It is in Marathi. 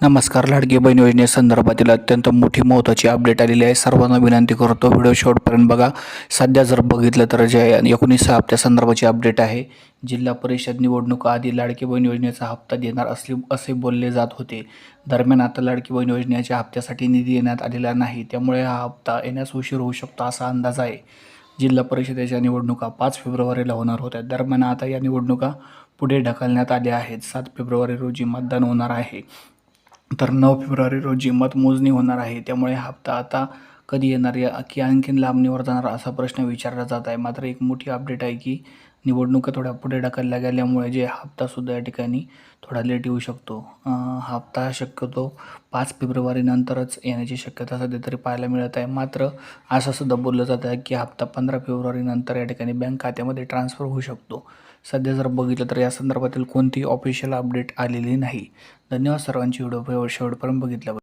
नमस्कार. लाडकी बहीण योजनेसंदर्भातील अत्यंत मोठी महत्त्वाची अपडेट आलेली आहे. सर्वांना विनंती करतो व्हिडिओ शेवटपर्यंत बघा. सध्या जर बघितलं तर जे 19 हप्त्यासंदर्भाची अपडेट आहे. जिल्हा परिषद निवडणुका आधी लाडकी बहीण योजनेचा हप्ता देणार असे बोलले जात होते. दरम्यान आता लाडकी बहीण योजनेच्या हप्त्यासाठी निधी देण्यात आलेला नाही, त्यामुळे हा हप्ता येण्यास उशीर होऊ शकतो असा अंदाज आहे. जिल्हा परिषदेच्या निवडणुका 5 फेब्रुवारीला होणार होत्या. दरम्यान आता या निवडणुका पुढे ढकलण्यात आल्या आहेत. 7 फेब्रुवारी रोजी मतदान होणार आहे. तर 9 फेब्रुवारी रोजी मतमोजणी होणार आहे. त्यामुळे हप्ता आता कधी येणार की आणखीन लांबणीवर जाणार असा प्रश्न विचारला जात आहे. मात्र एक मोठी अपडेट आहे की निवडणुका थोड्या पुढे ढकलल्या गेल्यामुळे जे हप्तासुद्धा या ठिकाणी थोडा लेट येऊ शकतो. हप्ता शक्यतो 5 फेब्रुवारीनंतरच येण्याची शक्यता सध्या तरी पाहायला मिळत आहे. मात्र असं सुद्धा बोललं जात आहे की हप्ता 15 फेब्रुवारीनंतर या ठिकाणी बँक खात्यामध्ये ट्रान्सफर होऊ शकतो. सध्या जर बघितलं तर या संदर्भातील कोणतीही ऑफिशियल अपडेट आलेली नाही. धन्यवाद सर्वांची व्हिडिओ शेवटपर्यंत बघितल्याबद्दल.